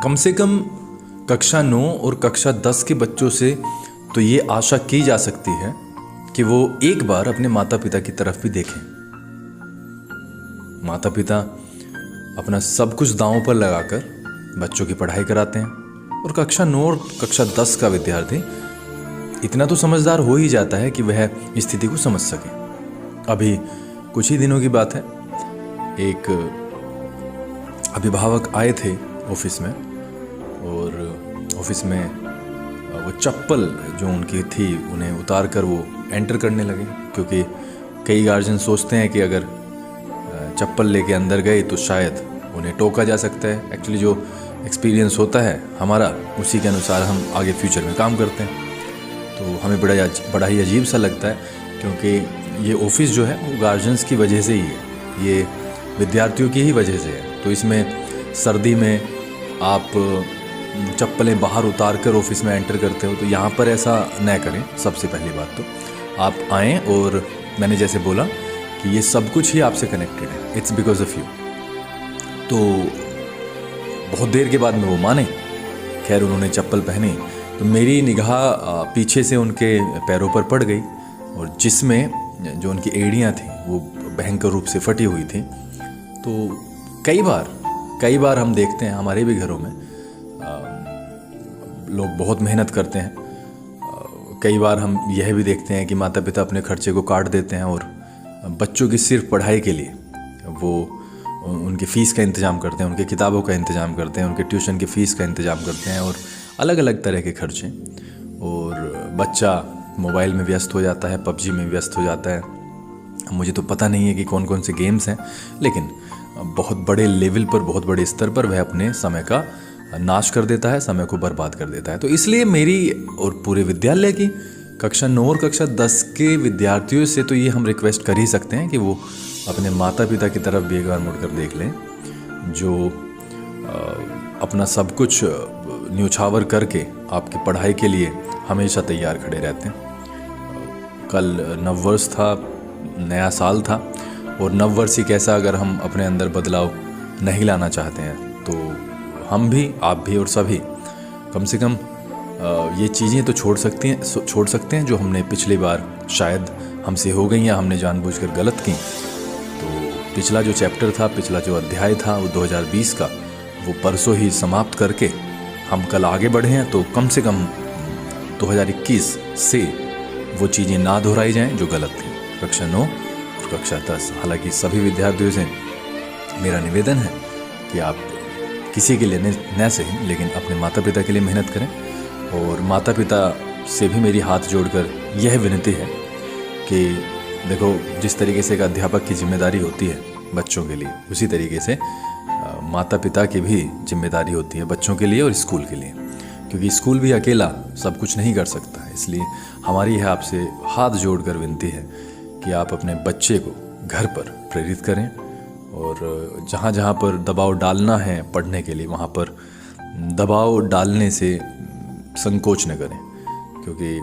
कम से कम कक्षा 9 और कक्षा 10 के बच्चों से तो ये आशा की जा सकती है कि वो एक बार अपने माता पिता की तरफ भी देखें। माता पिता अपना सब कुछ दांव पर लगाकर बच्चों की पढ़ाई कराते हैं और कक्षा 9 और कक्षा 10 का विद्यार्थी इतना तो समझदार हो ही जाता है कि वह स्थिति को समझ सके। अभी कुछ ही दिनों की बात है, एक अभिभावक आए थे ऑफिस में और ऑफिस में वो चप्पल जो उनकी थी उन्हें उतार कर वो एंटर करने लगे, क्योंकि कई गार्जियन सोचते हैं कि अगर चप्पल लेके अंदर गए तो शायद उन्हें टोका जा सकता है। एक्चुअली जो एक्सपीरियंस होता है हमारा, उसी के अनुसार हम आगे फ्यूचर में काम करते हैं। तो हमें बड़ा ही अजीब सा लगता है, क्योंकि ये ऑफिस जो है वो गार्जियंस की वजह से ही है, ये विद्यार्थियों की ही वजह से है। तो इसमें सर्दी में आप चप्पलें बाहर उतार कर ऑफिस में एंटर करते हो, तो यहाँ पर ऐसा न करें। सबसे पहली बात तो आप आएँ, और मैंने जैसे बोला कि ये सब कुछ ही आपसे कनेक्टेड है, इट्स बिकॉज ऑफ यू। तो बहुत देर के बाद में वो माने, खैर उन्होंने चप्पल पहनी तो मेरी निगाह पीछे से उनके पैरों पर पड़ गई, और जिसमें जो उनकी एड़ियाँ थीं वो भयंकर रूप से फटी हुई थी। तो कई बार हम देखते हैं हमारे भी घरों में लोग बहुत मेहनत करते हैं। कई बार हम यह भी देखते हैं कि माता पिता अपने खर्चे को काट देते हैं और बच्चों की सिर्फ पढ़ाई के लिए वो उनकी फ़ीस का इंतज़ाम करते हैं, उनके किताबों का इंतज़ाम करते हैं, उनके ट्यूशन की फ़ीस का इंतज़ाम करते हैं और अलग अलग तरह के खर्चे। और बच्चा मोबाइल में व्यस्त हो जाता है, पबजी में व्यस्त हो जाता है। मुझे तो पता नहीं है कि कौन कौन से गेम्स हैं, लेकिन बहुत बड़े लेवल पर, बहुत बड़े स्तर पर वह अपने समय का नाश कर देता है, समय को बर्बाद कर देता है। तो इसलिए मेरी और पूरे विद्यालय की कक्षा 9 और कक्षा 10 के विद्यार्थियों से तो ये हम रिक्वेस्ट कर ही सकते हैं कि वो अपने माता पिता की तरफ भी एक बार मुड़कर देख लें, जो अपना सब कुछ न्योछावर करके आपकी पढ़ाई के लिए हमेशा तैयार खड़े रहते हैं। कल नववर्ष था, नया साल था, और नववर्षीय कैसा अगर हम अपने अंदर बदलाव नहीं लाना चाहते हैं तो हम भी, आप भी और सभी कम से कम ये चीज़ें तो छोड़ सकते हैं जो हमने पिछली बार शायद हमसे हो गई या हमने जानबूझकर गलत की। तो पिछला जो चैप्टर था, पिछला जो अध्याय था वो 2020 का, वो परसों ही समाप्त करके हम कल आगे बढ़े हैं। तो कम से कम 2021 से वो चीज़ें ना दोहराई जाएं जो गलत थी, कक्षा 9 और कक्षा 10। हालांकि सभी विद्यार्थियों से मेरा निवेदन है कि आप किसी के लिए न सही, लेकिन अपने माता पिता के लिए मेहनत करें। और माता पिता से भी मेरी हाथ जोड़कर यह विनती है कि देखो, जिस तरीके से एक अध्यापक की जिम्मेदारी होती है बच्चों के लिए, उसी तरीके से माता पिता की भी जिम्मेदारी होती है बच्चों के लिए और स्कूल के लिए, क्योंकि स्कूल भी अकेला सब कुछ नहीं कर सकता है। इसलिए हमारी है आपसे हाथ जोड़कर विनती है कि आप अपने बच्चे को घर पर प्रेरित करें, और जहाँ जहाँ पर दबाव डालना है पढ़ने के लिए, वहाँ पर दबाव डालने से संकोच न करें, क्योंकि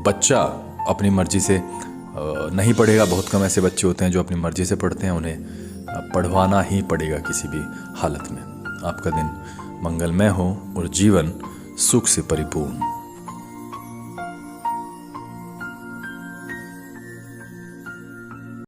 बच्चा अपनी मर्ज़ी से नहीं पढ़ेगा। बहुत कम ऐसे बच्चे होते हैं जो अपनी मर्ज़ी से पढ़ते हैं, उन्हें पढ़वाना ही पड़ेगा किसी भी हालत में। आपका दिन मंगलमय हो और जीवन सुख से परिपूर्ण।